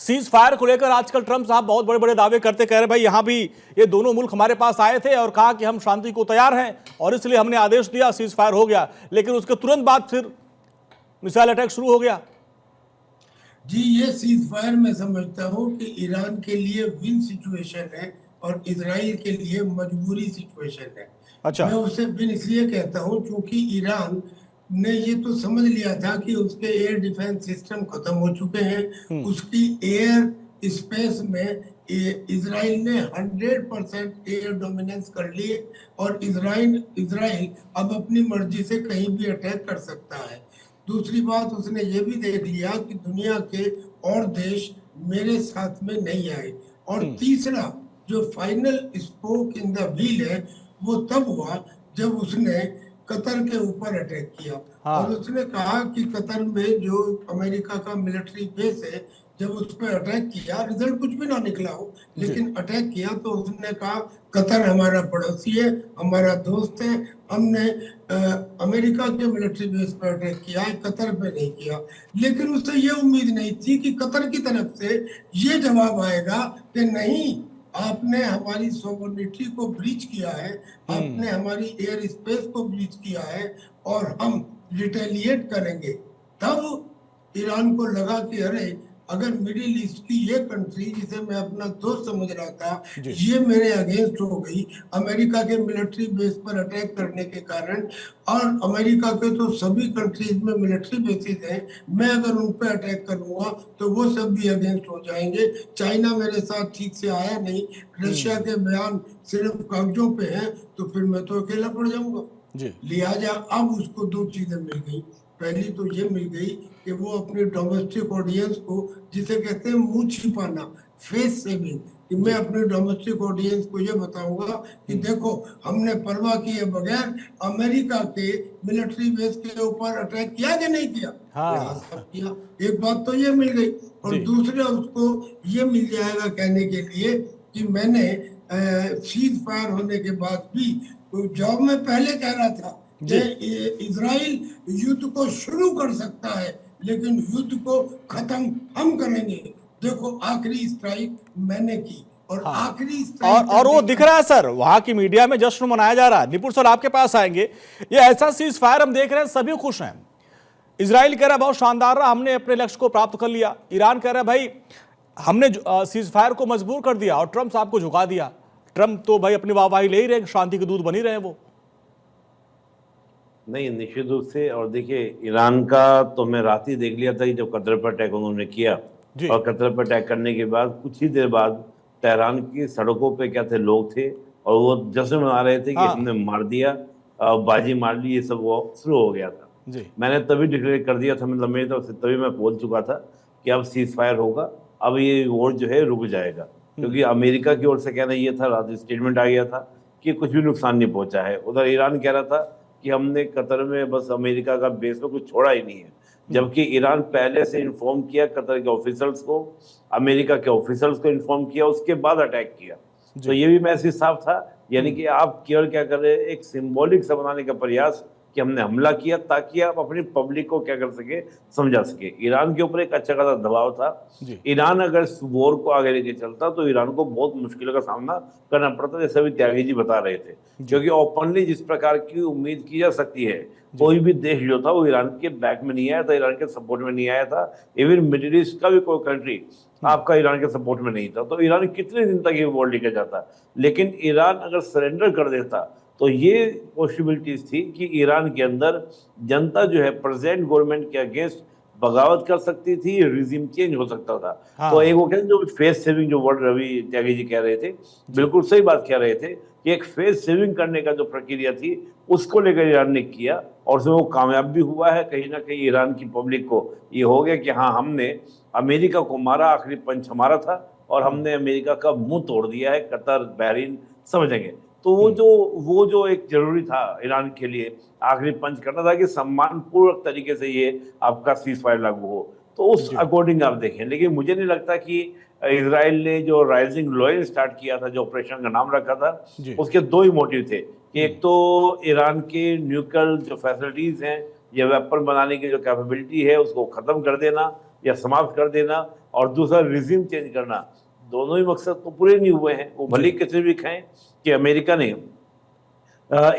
Cease fire को लेकर आजकल ट्रंप साहब बहुत बड़े बड़े दावे करते, कह रहे भाई यहाँ भी ये दोनों मुल्क हमारे पास आए थे और कहा कि हम शांति को तैयार हैं और इसलिए हमने आदेश दिया, सीज फायर हो गया। लेकिन उसके तुरंत बाद फिर मिसाइल अटैक शुरू हो गया। जी, ये सीज फायर मैं समझता हूँ कि ईरान के लिए विन सिचुएशन है और इजराइल के लिए मजबूरी सिचुएशन है। अच्छा। मैं उसे विन इसलिए कहता हूँ क्योंकि ईरान ने ये तो समझ लिया था कि उसके एयर डिफेंस सिस्टम खत्म हो चुके हैं। उसकी एयर स्पेस में इजराइल ने 100% एयर डोमिनेंस कर लिए और इजराइल इजराइल अब अपनी मर्जी से कहीं भी अटैक कर सकता है। दूसरी बात, उसने ये भी देख लिया कि दुनिया के और देश मेरे साथ में नहीं आए। और तीसरा, जो final spoke in the wheel है, वो तब हुआ जब उसने कतर के ऊपर अटैक किया। हाँ। और उसने कहा कि कतर में जो अमेरिका का मिलिट्री बेस है, जब उस पर अटैक किया, रिजल्ट कुछ भी ना निकला हो, लेकिन अटैक किया, तो उसने कहा कतर हमारा पड़ोसी है, हमारा दोस्त है, हमने अमेरिका के मिलिट्री बेस पर अटैक किया है, कतर पे नहीं किया। लेकिन उसे ये उम्मीद नहीं थी कि कतर की तरफ से ये जवाब आएगा कि नहीं, आपने हमारी सॉवरेनिटी को ब्रीच किया है, आपने हमारी एयर स्पेस को ब्रीच किया है और हम रिटेलिएट करेंगे। तब ईरान को लगा कि अरे, अगर मिडिल ईस्ट की ये कंट्री जिसे मैं अपना दोस्त समझ रहा था, ये मेरे अगेंस्ट हो गई अमेरिका के मिलिट्री बेस पर अटैक करने के कारण, और अमेरिका के तो सभी कंट्रीज में मिलिट्री बेसिस हैं, मैं अगर उन पर अटैक करूंगा तो वो सब भी अगेंस्ट हो जाएंगे। चाइना मेरे साथ ठीक से आया नहीं, रशिया के बयान सिर्फ कागजों पे हैं, तो फिर मैं तो अकेला पड़ जाऊंगा। लिहाजा अब उसको दो चीजें मिल गई। पहली तो ये मिल गई कि वो अपने डोमेस्टिक ऑडियंस को, जिसे कहते हैं मुंह छिपाना, फेस सेविंग, कि मैं अपने डोमेस्टिक ऑडियंस को ये बताऊंगा कि देखो, हमने परवाह किए बगैर अमेरिका के मिलिट्री बेस के ऊपर अटैक किया कि नहीं किया। किया। एक बात तो ये मिल गई, और दूसरा उसको ये मिल जाएगा कहने के लिए कि मैंने सीज फायर होने के बाद भी, तो जॉब में पहले कह रहा था कि इजराइल युद्ध को शुरू कर सकता है, लेकिन युद्ध को खत्म हम करेंगे। देखो, आखिरी स्ट्राइक मैंने की और आखिरी स्ट्राइक और वो दिख रहा है सर, वहां की मीडिया में जश्न मनाया जा रहा है। निपुण सर आपके पास आएंगे। ये ऐसा सीज फायर हम देख रहे हैं, सभी खुश हैं। इजराइल कह रहा है बहुत शानदार रहा, हमने अपने लक्ष्य को प्राप्त कर लिया। ईरान कह रहा है भाई हमने सीज फायर को मजबूर कर दिया और ट्रंप साहब को झुका दिया। ट्रंप तो भाई अपनी वाहवाही ले ही रहे, शांति के दूत बनी रहे वो। नहीं, निश्चित रूप से। और देखिए, ईरान का तो मैं रात ही देख लिया था कि जब कतर पर अटैक उन्होंने किया, और कतर पर अटैक करने के बाद कुछ ही देर बाद तेहरान की सड़कों पे क्या थे, लोग थे और वो जश्न मना रहे थे कि हमने मार दिया, बाजी मार ली, ये सब वो शुरू हो गया था। मैंने तभी डिक्लेयर कर दिया था, मतलब मेरी तरफ से तभी मैं बोल चुका था कि अब सीज फायर होगा, अब ये वॉर जो है रुक जाएगा। क्योंकि अमेरिका की ओर से कहना ये था, रात स्टेटमेंट आ गया था कि कुछ भी नुकसान नहीं पहुंचा है। उधर ईरान कह रहा था कि हमने कतर में बस अमेरिका का बेस में कुछ छोड़ा ही नहीं है, जबकि ईरान पहले से इन्फॉर्म किया कतर के ऑफिसर्स को, अमेरिका के ऑफिसर्स को इन्फॉर्म किया, उसके बाद अटैक किया। तो ये भी मैसेज साफ था, यानी कि आप केवल क्या कर रहे हैं, एक सिंबॉलिक सा बनाने का प्रयास कि हमने हमला किया ताकि आप अपनी पब्लिक को क्या कर सके, समझा सके। ईरान के ऊपर एक अच्छा खासा दबाव था। ईरान अगर इस वॉर को आगे लेके चलता तो ईरान को बहुत मुश्किलों का सामना करना पड़ता, जैसे अभी त्यागी जी बता रहे थे। क्योंकि ओपनली जिस प्रकार की उम्मीद की जा सकती है, कोई भी देश जो था वो ईरान के बैक में नहीं आया था, ईरान के सपोर्ट में नहीं आया था। इवन मिडिल ईस्ट का भी कोई कंट्री आपका ईरान के सपोर्ट में नहीं था। तो ईरान कितने दिन तक ये वॉर लेके जाता, लेकिन ईरान अगर सरेंडर कर देता तो ये पॉसिबिलिटीज थी कि ईरान के अंदर जनता जो है प्रेजेंट गवर्नमेंट के अगेंस्ट बगावत कर सकती थी, रिजीम चेंज हो सकता था। तो एक वो कहते जो फेस सेविंग, जो वर्ड रवि त्यागी जी कह रहे थे, बिल्कुल सही बात कह रहे थे कि एक फेस सेविंग करने का जो प्रक्रिया थी उसको लेकर ईरान ने किया, और उसमें वो कामयाब भी हुआ है। कहीं ना कहीं ईरान की पब्लिक को ये हो गया कि हाँ, हमने अमेरिका को मारा, आखिरी पंच हमारा था और हमने अमेरिका का मुंह तोड़ दिया है, कतर बहरीन समझेंगे। तो वो जो एक जरूरी था ईरान के लिए, आखिरी पंच करना था कि सम्मानपूर्वक तरीके से ये आपका सीज फायर लागू हो। तो उस अकॉर्डिंग आप देखें। लेकिन मुझे नहीं लगता कि इजराइल ने जो राइजिंग लॉयन स्टार्ट किया था, जो ऑपरेशन का नाम रखा था, उसके दो ही मोटिव थे कि एक तो ईरान के न्यूक्लियर जो फैसिलिटीज हैं या वेपन बनाने की जो कैपेबिलिटी है उसको खत्म कर देना या समाप्त कर देना, और दूसरा रिजिम चेंज करना, दोनों ही मकसद तो पूरे नहीं हुए हैं। वो भले किसी भी कहें कि अमेरिका ने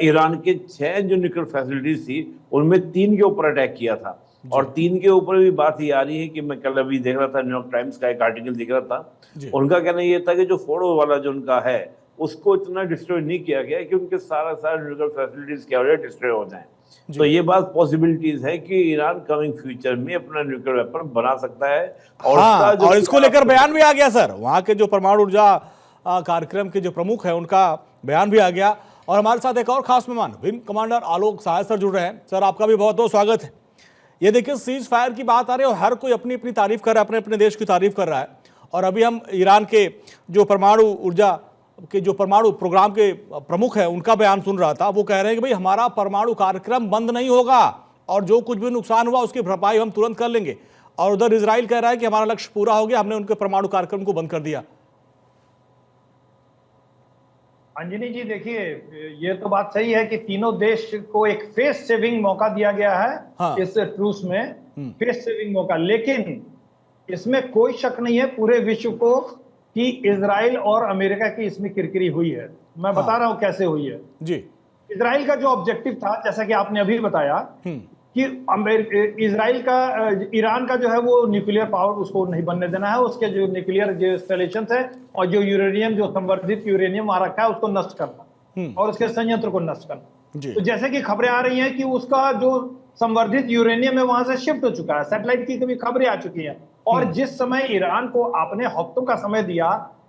ईरान के 6 जो न्यूक्लियर फैसिलिटीज थी उनमें 3 के ऊपर अटैक किया था, और 3 के ऊपर भी बात ये आ रही है कि मैं कल अभी देख रहा था, न्यूयॉर्क टाइम्स का एक आर्टिकल देख रहा था, उनका कहना ये था कि जो फोर्डो वाला जो उनका है उसको इतना डिस्ट्रॉय नहीं किया गया कि उनके सारा न्यूक्लियर फैसिलिटीज क्या हो जाए, डिस्ट्रॉय हो जाए। तो ये बात पॉसिबिलिटीज है कि ईरान कमिंग फ्यूचर में अपना न्यूक्लियर वेपन बना सकता है। और हाँ, और इसको लेकर बयान भी आ गया सर, वहां के जो परमाणु ऊर्जा कार्यक्रम के जो प्रमुख है उनका बयान भी आ गया। और हमारे साथ एक और खास मेहमान विंग कमांडर आलोक सहाय सर जुड़ रहे हैं। सर आपका भी बहुत बहुत स्वागत है। ये देखिए सीज फायर की बात आ रही है और हर कोई अपनी अपनी तारीफ कर रहा है, अपने अपने देश की तारीफ कर रहा है। और अभी हम ईरान के जो परमाणु ऊर्जा के जो परमाणु प्रोग्राम के प्रमुख है उनका बयान सुन रहा था। वो कह रहे हैं कि भाई हमारा परमाणु कार्यक्रम बंद नहीं होगा और जो कुछ भी नुकसान हुआ उसकी भरपाई हम तुरंत कर लेंगे। और उधर इजराइल कह रहा है कि हमारा लक्ष्य पूरा हो गया, हमने उनके परमाणु कार्यक्रम को बंद कर दिया। अंजनी जी देखिए, ये तो बात सही है कि तीनों देश को एक फेस सेविंग मौका दिया गया है। हाँ। इस ट्रूस में फेस सेविंग मौका, लेकिन इसमें कोई शक नहीं है पूरे विश्व को कि इजराइल और अमेरिका की इसमें किरकिरी हुई है। मैं बता रहा हूं कैसे हुई है जी। इजराइल का जो ऑब्जेक्टिव था, जैसा कि आपने अभी बताया कि इजराइल का ईरान का जो है वो न्यूक्लियर पावर उसको नहीं बनने देना है, उसके जो न्यूक्लियर जो इंस्टॉलेशन है और जो यूरेनियम जो संवर्धित यूरेनियम आ रखा है उसको नष्ट करना और उसके संयंत्र को नष्ट करना। तो जैसे कि खबरें आ रही हैं कि उसका जो संवर्धित यूरेनियम है वहां से शिफ्ट हो चुका है, सैटेलाइट की कभी खबरें आ चुकी हैं। और जिस समय ईरान को आपने हफ्तों का समय दिया,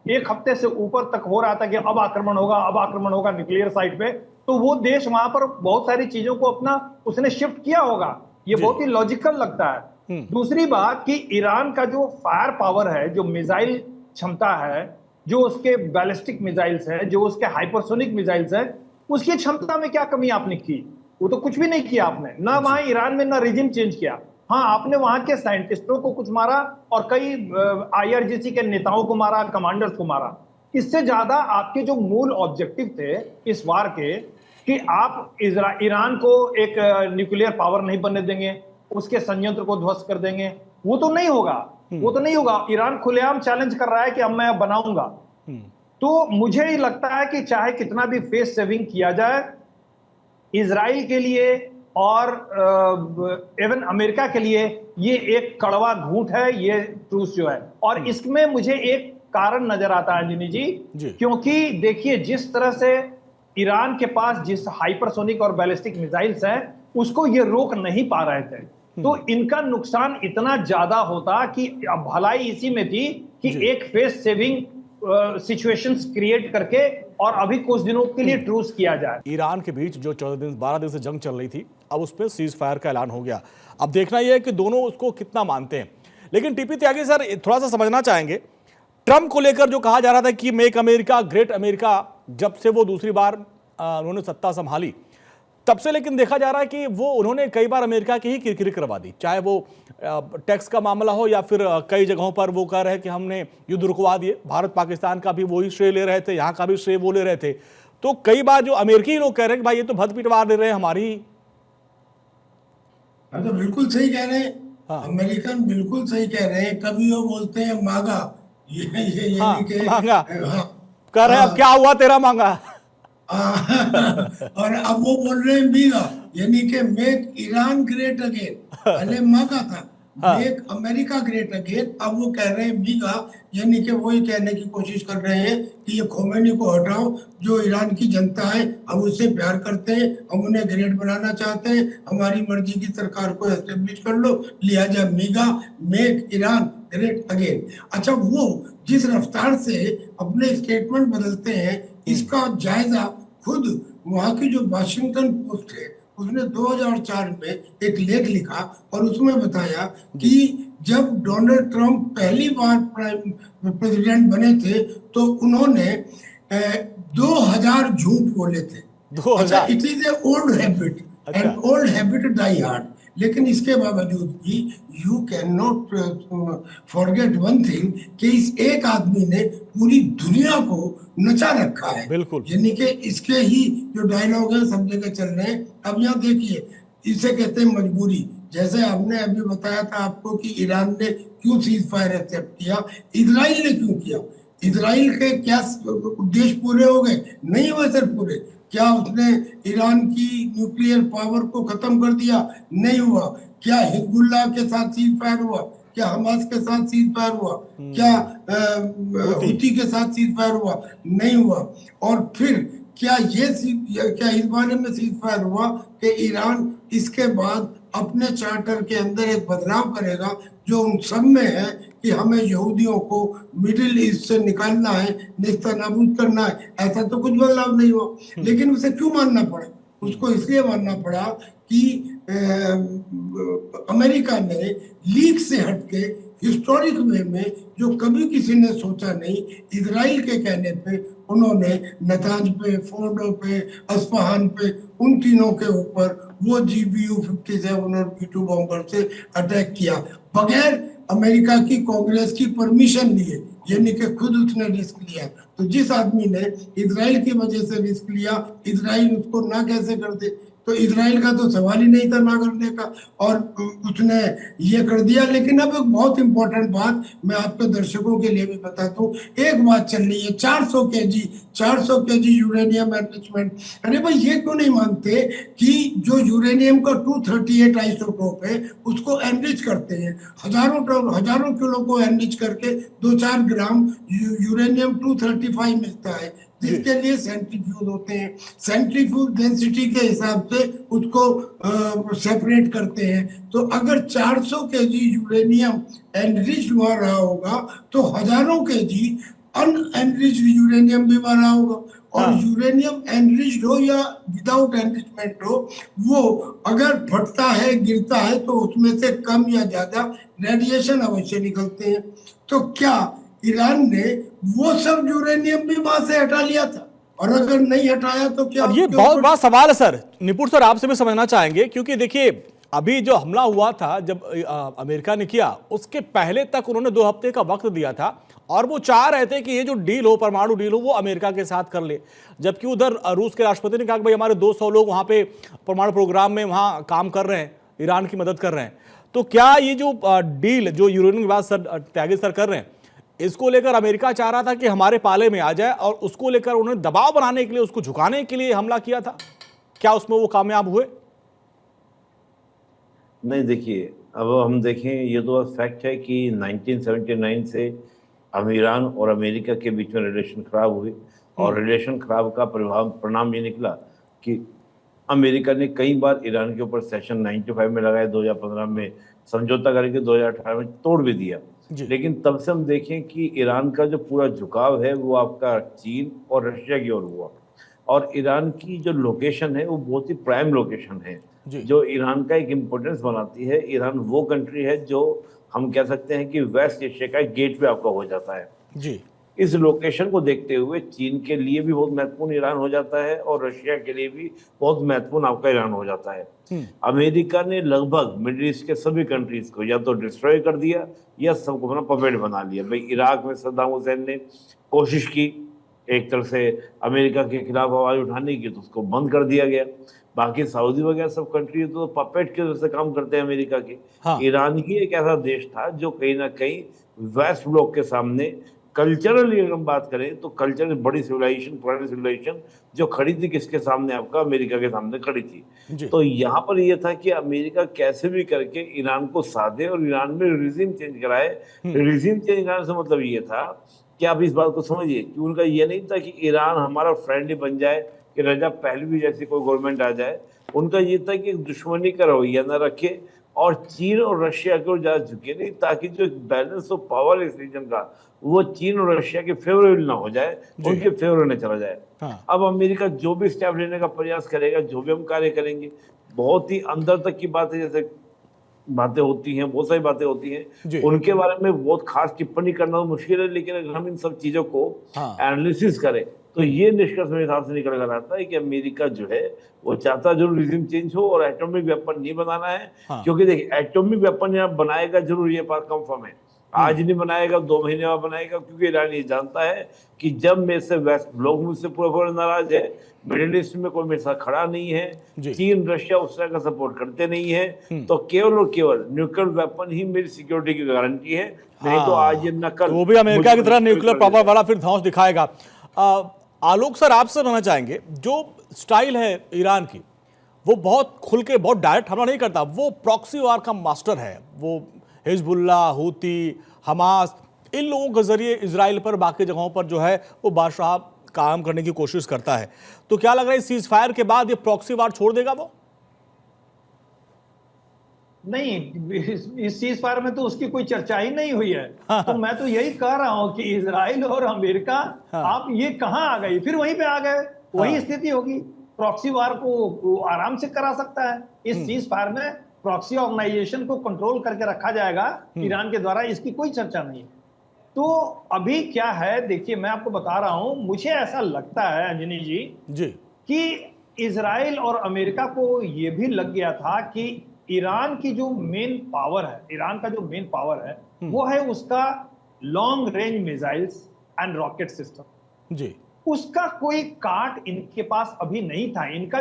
1 हफ्ते से ऊपर तक हो रहा था कि अब आक्रमण होगा न्यूक्लियर साइट पे, तो वो देश वहां पर बहुत सारी चीजों को अपना उसने शिफ्ट किया होगा। ये बहुत ही लॉजिकल लगता है। दूसरी बात कि ईरान का जो फायर पावर है, जो मिसाइल क्षमता है, जो उसके बैलिस्टिक मिसाइल्स है, जो उसके हाइपरसोनिक मिसाइल्स है, उसकी क्षमता में क्या कमी आपने की? वो तो कुछ भी नहीं किया आपने, ना वहां ईरान में ना रिजिम चेंज किया। हाँ, आपने वहां के साइंटिस्टों को कुछ मारा और कई IRGC के नेताओं को मारा, कमांडर्स को मारा। इससे ज्यादा आपके जो मूल ऑब्जेक्टिव थे इस वार के कि आप ईरान को एक न्यूक्लियर पावर नहीं बनने देंगे, उसके संयंत्र को ध्वस्त कर देंगे, वो तो नहीं होगा। वो तो नहीं होगा। ईरान खुलेआम चैलेंज कर रहा है कि अब मैं बनाऊंगा। तो मुझे ही लगता है कि चाहे कितना भी फेस सेविंग किया जाए, इजराइल के लिए और इवन अमेरिका के लिए ये एक कड़वा घूंट है, ये ट्रूस जो है। और इसमें मुझे एक कारण नजर आता है अंजनी जी, क्योंकि देखिए जिस तरह से ईरान के पास जिस हाइपरसोनिक और बैलिस्टिक मिसाइल्स हैं उसको ये रोक नहीं पा रहे थे, तो इनका नुकसान इतना ज्यादा होता कि भलाई इसी में थी कि एक फेस सेविंग सिचुएशंस क्रिएट करके और अभी कुछ दिनों के लिए ट्रूस किया जाए। ईरान के बीच जो 12 दिन से जंग चल रही थी, अब उस पर सीज फायर का ऐलान हो गया। अब देखना यह है कि दोनों उसको कितना मानते हैं। लेकिन टीपी त्यागी सर थोड़ा सा समझना चाहेंगे, ट्रंप को लेकर जो कहा जा रहा था कि मेक अमेरिका ग्रेट अमेरिका, जब से वो दूसरी बार उन्होंने सत्ता संभाली तब से, लेकिन देखा जा रहा है कि वो उन्होंने कई बार अमेरिका की ही किरकिरी करवा दी, चाहे वो टैक्स का मामला हो या फिर कई जगहों पर वो कह रहे हैं कि हमने युद्ध रुकवा दिए। भारत पाकिस्तान का भी वही श्रेय ले रहे थे, यहाँ का भी श्रेय वो ले रहे थे। तो कई बार जो अमेरिकी लोग कह रहे हैं कि भाई ये तो भद पिटवा दे रहे हैं हमारी। तो बिल्कुल सही कह रहे हैं। हाँ। अमेरिकन बिल्कुल सही कह रहे हैं। कभी वो बोलते हैं मांगा, ये मांगा कह रहे हैं अब क्या हुआ तेरा मांगा। और अब वो बोल रहे हैं मीगा, यानी कि मेक ईरान ग्रेट अगेन। पहले मांगा था मेक अमेरिका ग्रेट अगेन, अब वो कह रहे हैं मीगा, यानी कि वही कहने की कोशिश कर रहे हैं कि ये खोमेनी को हटाओ, जो ईरान की जनता है हम उससे प्यार करते हैं, हम उन्हें ग्रेट बनाना चाहते हैं, हमारी मर्जी की सरकार को एस्टेब्लिश कर लो, लिहाजा मीगा मेक ईरान ग्रेट अगेन। अच्छा, वो जिस रफ्तार से अपने स्टेटमेंट बदलते हैं इसका जायजा खुद वहां की जो वाशिंगटन पोस्ट है उसने 2004 में एक लेख लिखा और उसमें बताया कि जब डोनाल्ड ट्रंप पहली बार प्रेसिडेंट बने थे तो उन्होंने 2000 झूठ बोले थे। 2000 it is a old habit and old habit die hard. लेकिन इसके बावजूद भी you can not forget one thing कि इस एक आदमी ने पूरी दुनिया को नचा रखा है। बिल्कुल, यानी कि इसके ही जो डायलॉग है सब जगह चल रहे हैं। अब यहाँ देखिए, इसे कहते हैं मजबूरी। जैसे हमने अभी बताया था आपको कि ईरान ने क्यों सीज फायर एक्सेप्ट किया, इजराइल ने क्यों किया, इजराइल के क्या उद्देश्य पूरे हो गए? नहीं हुए सर पूरे। क्या उसने ईरान की न्यूक्लियर पावर को खत्म कर दिया? नहीं हुआ। क्या हिजबुल्लाह के साथ सीज फायर हुआ? क्या हमास के साथ सीज फायर हुआ? क्या हुती के साथ सीज फायर हुआ? नहीं हुआ। और फिर क्या क्या इस बारे में सीज फायर हुआ कि ईरान इसके बाद अपने चार्टर के अंदर एक बदलाव करेगा जो उन सब में है कि हमें यहूदियों को मिडिल ईस्ट से निकालना है, नेस्तनाबूद करना है? ऐसा तो कुछ बदलाव नहीं हुआ। लेकिन उसे क्यों मानना पड़ा? उसको इसलिए मानना पड़ा कि अमेरिका ने लीग से हटके हिस्टोरिक वे में, जो कभी किसी ने सोचा नहीं, इजराइल के कहने पे उन्होंने नतांज पे, फोर्डो पे, अस्फहान पे, उन तीनों के ऊपर वो GBU-57 और B-2 बॉम्बर से अटैक किया बगैर अमेरिका की कांग्रेस की परमिशन लिए, यानी कि खुद उसने रिस्क लिया। तो जिस आदमी ने इजराइल की वजह से रिस्क लिया, इजराइल उसको ना कैसे कर दे? तो इजराइल का तो सवाल ही नहीं था ना करने का, और उसने ये कर दिया। लेकिन अब एक बहुत इंपॉर्टेंट बात मैं आपके दर्शकों के लिए भी बताता हूँ। एक बात चल रही है 400 केजी यूरेनियम एनरिचमेंट। अरे भाई, ये क्यों नहीं मानते कि जो यूरेनियम का 238 आइसोटोप है उसको एनरिच करते हैं, हजारों किलो को एनरिच करके 2-4 ग्राम यूरेनियम 235 मिलता है, जिसके लिए सेंट्रीफ्यूज होते हैं। सेंट्रीफ्यूज डेंसिटी के हिसाब से उसको सेपरेट करते हैं। तो अगर 400 केजी यूरेनियम एनरिच हुआ रहा होगा तो हजारों केजी अनएनरिच्ड यूरेनियम भी बना होगा। और यूरेनियम एनरिच्ड हो या विदाउट एनरिचमेंट हो, वो अगर फटता है, गिरता है, तो उसमें से कम या ज्यादा रेडिएशन अवश्य निकलते हैं। तो क्या ईरान ने वो सब यूरेनियम भी वहां से हटा लिया था? और अगर नहीं हटाया तो क्या? अब ये बहुत बड़ा सवाल है सर। निपुण सर, आपसे भी समझना चाहेंगे, क्योंकि देखिए अभी जो हमला हुआ था जब अमेरिका ने किया, उसके पहले तक उन्होंने 2 हफ्ते का वक्त दिया था और वो चाह रहे थे कि ये जो डील हो, परमाणु डील हो, वो अमेरिका के साथ कर ले। जबकि उधर रूस के राष्ट्रपति ने कहा कि भाई हमारे 200 लोग वहां पे परमाणु प्रोग्राम में वहां काम कर रहे हैं, ईरान की मदद कर रहे हैं। तो क्या ये जो डील जो यूरेनियम की बात सर त्यागी सर कर रहे हैं, इसको लेकर अमेरिका चाह रहा था कि हमारे पाले में आ जाए और उसको लेकर उन्होंने दबाव बनाने के लिए, उसको झुकाने के लिए हमला किया था? क्या उसमें वो कामयाब हुए? नहीं, देखिए, अब हम देखें, ये तो फैक्ट है कि 1979 से अब ईरान और अमेरिका के बीच में रिलेशन खराब हुई और रिलेशन खराब का परिणाम ये निकला कि अमेरिका ने कई बार ईरान के ऊपर सेक्शन 95 में लगाया, 2015 में समझौता करके 2018 में तोड़ भी दिया। लेकिन तब से हम देखें कि ईरान का जो पूरा झुकाव है वो आपका चीन और रशिया की ओर हुआ, और ईरान की जो लोकेशन है वो बहुत ही प्राइम लोकेशन है जो ईरान का एक इम्पोर्टेंस बनाती है। ईरान वो कंट्री है जो हम कह सकते हैं कि वेस्ट एशिया का गेटवे आपका हो जाता है जी। इस लोकेशन को देखते हुए चीन के लिए भी बहुत महत्वपूर्ण ईरान हो जाता है और रशिया के लिए भी बहुत महत्वपूर्ण आपका ईरान हो जाता है। अमेरिका ने लगभग मिडिल ईस्ट के सभी कंट्रीज को या तो डिस्ट्रॉय कर दिया या सबको अपना पपेट बना लिया। भाई, इराक में सद्दाम हुसैन ने कोशिश की एक तरह से अमेरिका के खिलाफ आवाज उठाने की, तो उसको बंद कर दिया गया। बाकी सऊदी वगैरह सब कंट्री तो पपेट के तरह से काम करते हैं अमेरिका के। ईरान ही एक ऐसा देश था जो कहीं ना कहीं वेस्ट ब्लॉक के सामने कल्चरली अगर हम बात करें तो कल्चरल बड़ी सिविलाइजेशन, पुरानी सिविलाइजेशन जो खड़ी थी किसके सामने, आपका अमेरिका के सामने खड़ी थी। तो यहाँ पर यह था कि अमेरिका कैसे भी करके ईरान को साधे और ईरान में रिजीम चेंज कराए। रिजीम चेंज कराने से मतलब ये था कि आप इस बात को समझिए कि उनका ये नहीं था कि ईरान हमारा फ्रेंड बन जाए, कि रजा पहलवी जैसी कोई गवर्नमेंट आ जाए। उनका ये था कि दुश्मनी का रवैया न रखे और चीन और रशिया की ओर ज्यादा झुके नहीं, ताकि जो बैलेंस ऑफ पावर इस रीजन का वो चीन और रशिया के फेवरेबल ना हो जाए, उनके फेवर में चला जाए। अब अमेरिका जो भी स्टेप लेने का प्रयास करेगा, जो भी हम कार्य करेंगे, बहुत ही अंदर तक की बातें, जैसे बातें होती हैं, बहुत सारी बातें होती हैं, उनके बारे में बहुत खास टिप्पणी करना मुश्किल है। लेकिन अगर हम इन सब चीजों को एनालिसिस करें तो ये निष्कर्ष मेरे हिसाब से निकल कर आता है कि अमेरिका जो है वो चाहता जरूर रिजिम चेंज हो और एटॉमिक वेपन नहीं बनाना है। क्योंकि देखिए, एटॉमिक वेपन यहाँ बनाएगा जरूर, ये बात कंफर्म है, आज नहीं बनाएगा, 2 महीने में बनाएगा, क्योंकि ईरान ये जानता है कि जब मेरे से वेस्ट लोग मुझसे पूरे नाराज है, मिडिल ईस्ट में कोई मेरे साथ खड़ा नहीं है, चीन रशिया उस तरह का सपोर्ट करते नहीं है, तो केवल और केवल न्यूक्लियर वेपन ही मेरी सिक्योरिटी की गारंटी है। नहीं तो आज ये नकल, वो भी अमेरिका की तरह न्यूक्लियर पावर वाला फिर धौंस दिखाएगा। आलोक सर, आपसे कहना चाहेंगे, जो स्टाइल है ईरान की वो बहुत खुल के, बहुत डायरेक्ट हमला नहीं करता, वो प्रॉक्सी वार का मास्टर है। वो हिजबुल्लाह, हूती, हमास, इन लोगों के जरिए इजराइल पर, बाकी जगहों पर जो है वो बादशाह कायम करने की कोशिश करता है। तो क्या लग रहा है सीज फायर के बाद ये प्रॉक्सी वार छोड़ देगा वो? नहीं, इस सीज फायर में तो उसकी कोई चर्चा ही नहीं हुई है। तो मैं तो यही कह रहा हूं कि इजराइल और अमेरिका, आप ये कहां आ गई, फिर वहीं पे आ गए, वही स्थिति होगी। प्रॉक्सी वार को आराम से करा सकता है। इस सीज फायर में प्रॉक्सी ऑर्गेनाइजेशन को कंट्रोल करके रखा जाएगा ईरान के द्वारा, इसकी कोई चर्चा नहीं है। तो अभी क्या है, देखिए मैं आपको बता रहा हूं, मुझे ऐसा लगता है अंजनी जी कि इजराइल और अमेरिका को यह भी लग गया था कि ईरान की जो मेन पावर है, ईरान का जो मेन पावर है वो है उसका long range missiles and rocket system जी। उसका कोई काट इनके पास अभी नहीं था। इनका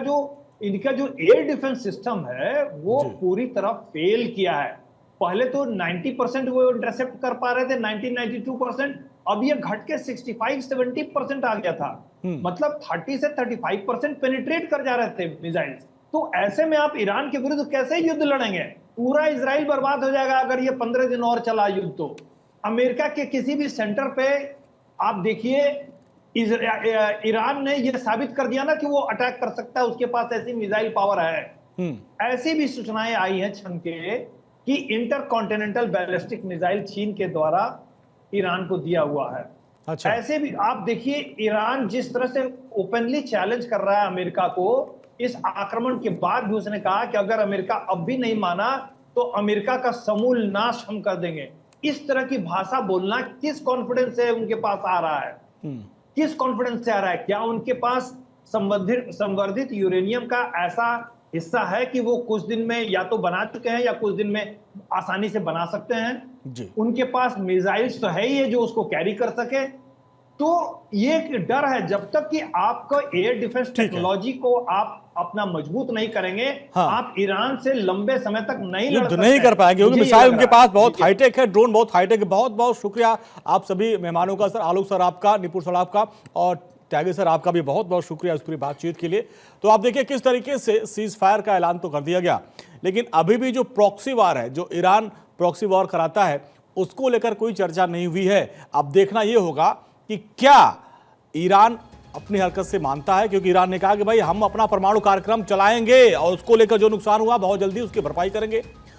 जो एयर डिफेंस सिस्टम है वो पूरी तरह फेल किया है। पहले तो 90% वो इंटरसेप्ट कर पा रहे थे, 92%। अब ये घट के 65-70% आ गया था। मतलब 30 से 35% पेनिट्रेट कर जा रहे थे मिसाइल्स। तो ऐसे में आप ईरान के विरुद्ध कैसे युद्ध लड़ेंगे? पूरा इजराइल बर्बाद हो जाएगा अगर ये 15 दिन और चला युद्ध। तो अमेरिका के किसी भी सेंटर पे आप देखिए, ईरान ने यह साबित कर दिया ना कि वो अटैक कर सकता है, उसके पास ऐसी मिसाइल पावर है। ऐसी भी सूचनाएं आई हैं छनके कि इंटरकॉन्टिनेंटल बैलिस्टिक मिसाइल चीन के द्वारा ईरान को दिया हुआ है। अच्छा। ऐसे भी आप देखिए, ईरान जिस तरह से ओपनली चैलेंज कर रहा है अमेरिका को, इस आक्रमण के बाद भी उसने कहा कि अगर अमेरिका अब भी नहीं माना तो अमेरिका का समूल नाश हम कर देंगे। इस तरह की भाषा बोलना किस कॉन्फिडेंस से उनके पास आ रहा है? किस कॉन्फिडेंस से आ रहा है? क्या उनके पास संवर्धित यूरेनियम का ऐसा हिस्सा है कि वो कुछ दिन में या तो बना चुके हैं या कुछ दिन में आसानी से बना सकते हैं जी। उनके पास मिसाइल्स तो है ही है जो उसको कैरी कर सके। तो ये एक डर है, जब तक कि आपका एयर डिफेंस टेक्नोलॉजी को आप अपना मजबूत नहीं करेंगे, आप ईरान से लंबे समय तक युद्ध नहीं कर पाएंगे, क्योंकि मिसाइल उनके पास बहुत हाईटेक है, ड्रोन बहुत हाईटेक है। बहुत बहुत शुक्रिया आप सभी मेहमानों का, सर आलोक सर आपका, निपुण सर आपका, और त्यागी सर आपका भी बहुत बहुत शुक्रिया इस पूरी बातचीत के लिए। तो आप देखिए किस तरीके से सीज फायर का ऐलान तो कर दिया गया, लेकिन अभी भी जो प्रॉक्सी वार है, जो ईरान प्रॉक्सी वार कराता है, उसको लेकर कोई चर्चा नहीं हुई है। अब देखना यह होगा कि क्या ईरान अपनी हरकत से मानता है, क्योंकि ईरान ने कहा कि भाई हम अपना परमाणु कार्यक्रम चलाएंगे और उसको लेकर जो नुकसान हुआ बहुत जल्दी उसकी भरपाई करेंगे।